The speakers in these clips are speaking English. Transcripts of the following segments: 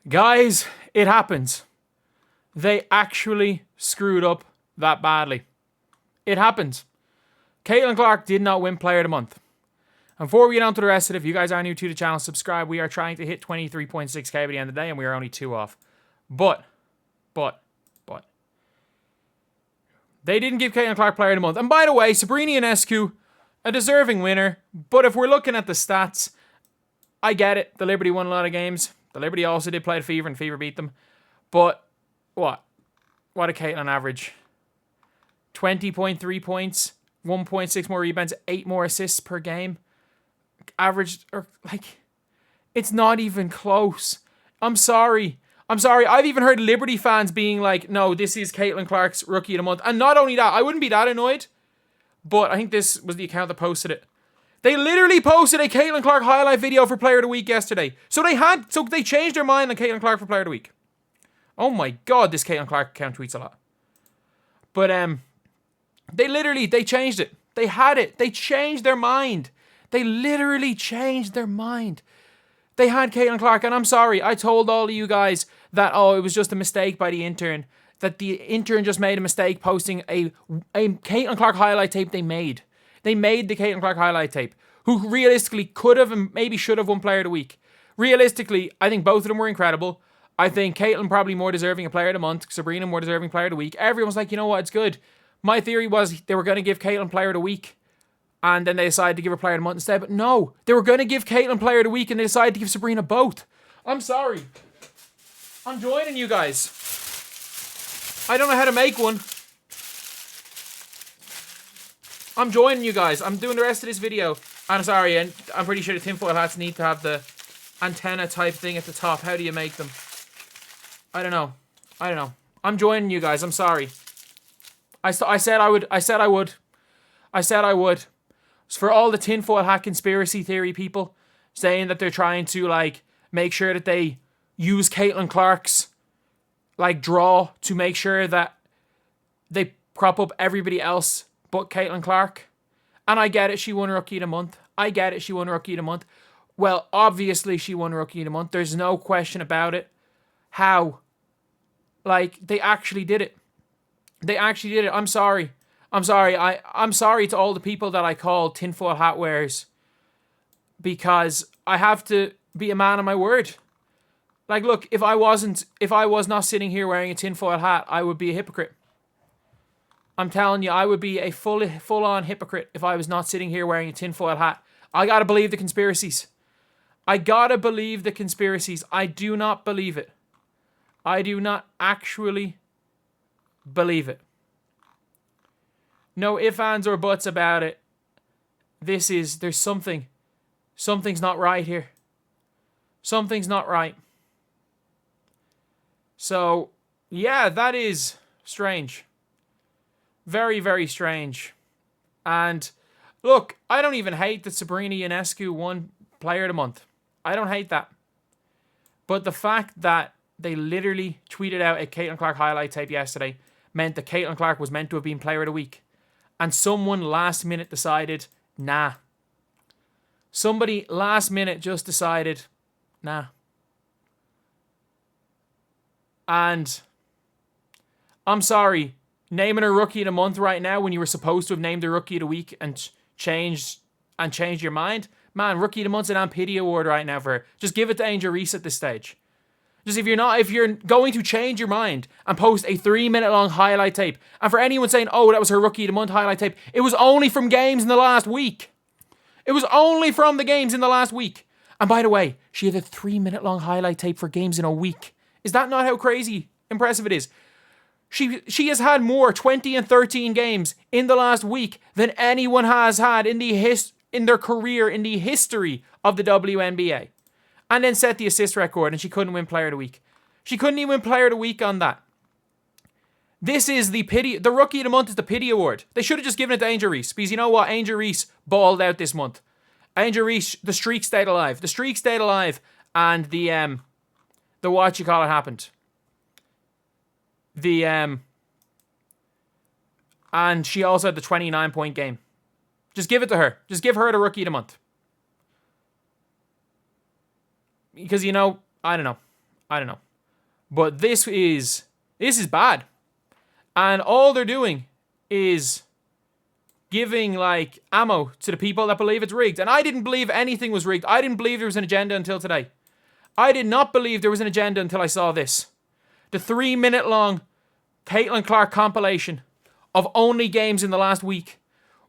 Guys, it happens. They actually screwed up that badly. It happens. Caitlin Clark did not win Player of the Month. And before we get on to the rest of it, if you guys are new to the channel, subscribe. We are trying to hit 23.6k by the end of the day, and we are only 2 off. But, they didn't give Caitlin Clark Player of the Month. And by the way, Sabrina Ionescu, a deserving winner. But if we're looking at the stats, I get it. The Liberty won a lot of games. The Liberty also did play the Fever, and Fever beat them. But, what? What did Caitlin average? 20.3 points, 1.6 more rebounds, 8 more assists per game. Averaged, or like, it's not even close. I'm sorry. I've even heard Liberty fans being like, no, this is Caitlin Clark's Rookie of the Month. And not only that, I wouldn't be that annoyed, but I think this was the account that posted it. They literally posted a Caitlin Clark highlight video for Player of the Week yesterday. So they changed their mind on Caitlin Clark for Player of the Week. Oh my god, this Caitlin Clark account tweets a lot. But they changed it. They had it. They changed their mind. They literally changed their mind. They had Caitlin Clark, and I'm sorry, I told all of you guys that, oh, it was just a mistake by the intern. That the intern just made a mistake posting a Caitlin Clark highlight tape they made. They made the Caitlin Clark highlight tape, who realistically could have and maybe should have won Player of the Week. Realistically, I think both of them were incredible. I think Caitlin probably more deserving a Player of the Month, Sabrina more deserving Player of the Week. Everyone's like, you know what, it's good. My theory was they were going to give Caitlin Player of the Week, and then they decided to give her Player of the Month instead. But no, they were going to give Caitlin Player of the Week, and they decided to give Sabrina both. I'm sorry. I'm joining you guys. I don't know how to make one. I'm joining you guys. I'm doing the rest of this video. I'm sorry, and I'm pretty sure the tinfoil hats need to have the antenna type thing at the top. How do you make them? I don't know. I'm joining you guys. I'm sorry. I said I would. For all the tinfoil hat conspiracy theory people saying that they're trying to, like, make sure that they use Caitlin Clark's, like, draw to make sure that they prop up everybody else but Caitlin Clark. And I get it, she won Rookie of the Month. Well, obviously she won Rookie of the Month. There's no question about it. How? Like, they actually did it. I'm sorry. I'm sorry to all the people that I call tinfoil hat wearers, because I have to be a man of my word. Like, look, if I was not sitting here wearing a tinfoil hat, I would be a hypocrite. I'm telling you, I would be a full-on hypocrite if I was not sitting here wearing a tinfoil hat. I gotta believe the conspiracies. I do not believe it. I do not actually believe it. No ifs, ands, or buts about it. There's something's not right here. Something's not right. So, yeah, that is strange. Very, very strange. And, look, I don't even hate that Sabrina Ionescu won Player of the Month. I don't hate that. But the fact that they literally tweeted out a Caitlin Clark highlight tape yesterday meant that Caitlin Clark was meant to have been Player of the Week. And someone last minute decided, nah. Somebody last minute just decided, nah. And I'm sorry, naming her Rookie of the Month right now when you were supposed to have named her Rookie of the Week and changed your mind. Man, Rookie of the Month's an Ampidi award right now for her. Just give it to Angel Reese at this stage. Just if you're going to change your mind and post a 3-minute long highlight tape, and for anyone saying, oh, that was her Rookie of the Month highlight tape, it was only from games in the last week. And by the way, she had a 3-minute long highlight tape for games in a week. Is that not how crazy impressive it is? She has had more 20 and 13 games in the last week than anyone has had in their career in the history of the WNBA. And then set the assist record, and she couldn't win Player of the Week. She couldn't even win Player of the Week on that. This is the pity. The Rookie of the Month is the pity award. They should have just given it to Angel Reese, because you know what? Angel Reese balled out this month. Angel Reese, the streak stayed alive. And the what you call it happened. And she also had the 29-point game. Just give it to her. Just give her the Rookie of the Month. Because, you know, I don't know. I don't know. But this is bad. And all they're doing is giving like ammo to the people that believe it's rigged. And I didn't believe anything was rigged. I didn't believe there was an agenda until today. I did not believe there was an agenda until I saw this. The 3-minute long Caitlin Clark compilation of only games in the last week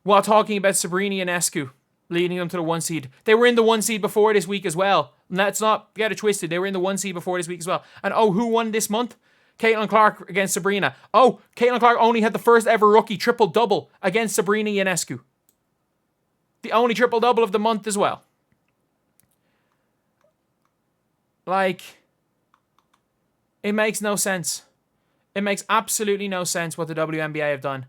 while talking about Breanna and Ionescu leading them to the 1 seed. They were in the 1 seed before this week as well. Let's not get it twisted. They were in the 1 seed before this week as well. And who won this month? Caitlin Clark against Breanna. Caitlin Clark only had the first ever rookie triple-double against Breanna and Ionescu. The only triple-double of the month as well. Like, it makes no sense. It makes absolutely no sense what the WNBA have done.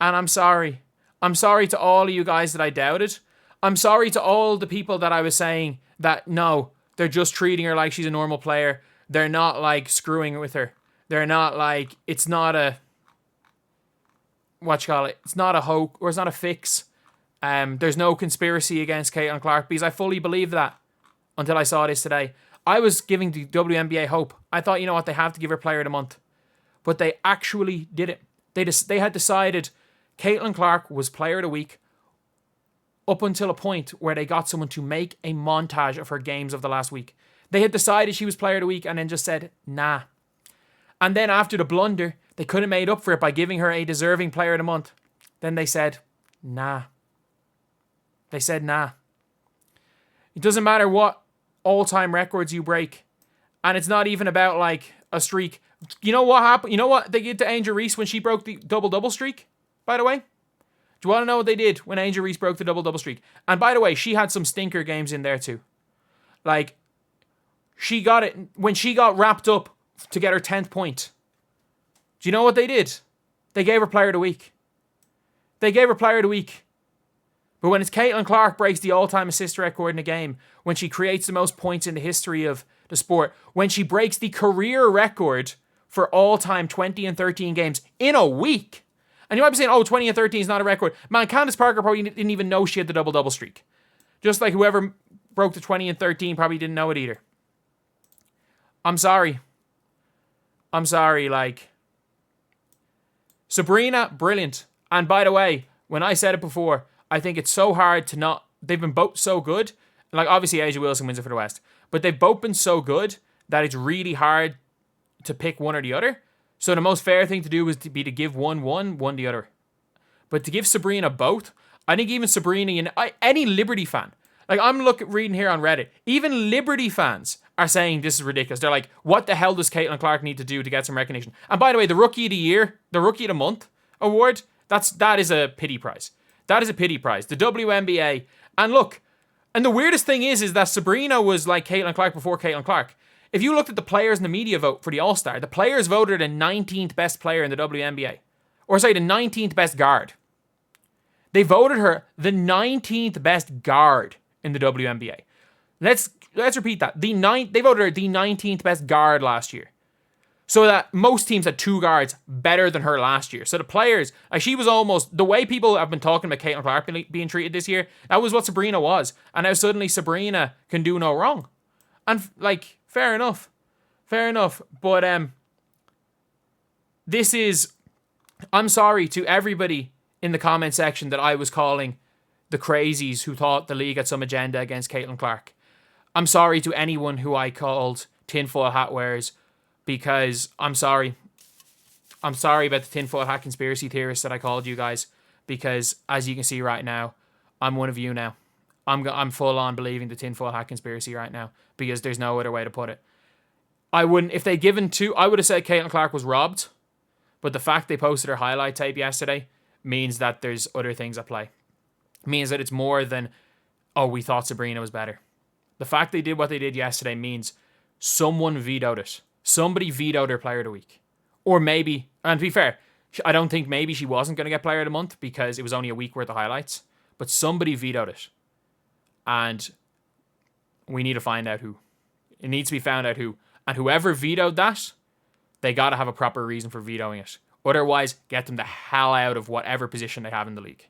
And I'm sorry. I'm sorry to all of you guys that I doubted. I'm sorry to all the people that I was saying that, no, they're just treating her like she's a normal player. They're not, like, screwing with her. They're not, like, it's not a, it's not a hoax, or it's not a fix. There's no conspiracy against Caitlin Clark, because I fully believed that until I saw this today. I was giving the WNBA hope. I thought, you know what, they have to give her Player of the Month. But they actually did it. They had decided Caitlin Clark was Player of the Week up until a point where they got someone to make a montage of her games of the last week. They had decided she was Player of the Week and then just said, nah. And then after the blunder, they could have made up for it by giving her a deserving Player of the Month. Then they said, nah. They said, nah. It doesn't matter what all-time records you break. And it's not even about, like, a streak. You know what happened? You know what they did to Angel Reese when she broke the double-double streak, by the way? Do you want to know what they did when Angel Reese broke the double-double streak? And by the way, she had some stinker games in there too. Like, she got it when she got wrapped up to get her 10th point. Do you know what they did? They gave her Player of the Week. They gave her Player of the Week. But when it's Caitlin Clark breaks the all-time assist record in a game, when she creates the most points in the history of the sport, when she breaks the career record for all-time 20 and 13 games in a week. And you might be saying, 20 and 13 is not a record. Man, Candace Parker probably didn't even know she had the double-double streak. Just like whoever broke the 20 and 13 probably didn't know it either. I'm sorry. Like, Breanna, brilliant. And by the way, when I said it before, I think it's so hard to not... They've been both so good. Like, obviously, Asia Wilson wins it for the West. But they've both been so good that it's really hard to pick one or the other. So the most fair thing to do was to give one the other. But to give Breanna both, I think even Breanna and any Liberty fan, like I'm reading here on Reddit, even Liberty fans are saying this is ridiculous. They're like, what the hell does Caitlin Clark need to do to get some recognition? And by the way, the Rookie of the Year, the Rookie of the Month award, that is a pity prize. That is a pity prize. The WNBA, and look, and the weirdest thing is that Breanna was like Caitlin Clark before Caitlin Clark. If you looked at the players and the media vote for the All-Star, the players voted the 19th best player in the WNBA. Or sorry, the 19th best guard. They voted her the 19th best guard in the WNBA. Let's repeat that. They voted her the 19th best guard last year. So that most teams had 2 guards better than her last year. So the players, like she was almost, the way people have been talking about Caitlin Clark being treated this year, that was what Breanna was. And now suddenly Breanna can do no wrong. And like, fair enough. But this is, I'm sorry to everybody in the comment section that I was calling the crazies who thought the league had some agenda against Caitlin Clark. I'm sorry to anyone who I called tinfoil hat wearers, because I'm sorry. I'm sorry about the tinfoil hat conspiracy theorists that I called you guys, because as you can see right now, I'm one of you now. I'm full on believing the tinfoil hat conspiracy right now, because there's no other way to put it. I wouldn't, if they given two, I would have said Caitlin Clark was robbed, but the fact they posted her highlight tape yesterday means that there's other things at play. It means that it's more than, we thought Breanna was better. The fact they did what they did yesterday means someone vetoed it. Somebody vetoed her Player of the Week. Or maybe, and to be fair, I don't think maybe she wasn't going to get Player of the Month because it was only a week worth of highlights. But somebody vetoed it. And we need to find out who. It needs to be found out who. And whoever vetoed that, they got to have a proper reason for vetoing it. Otherwise, get them the hell out of whatever position they have in the league.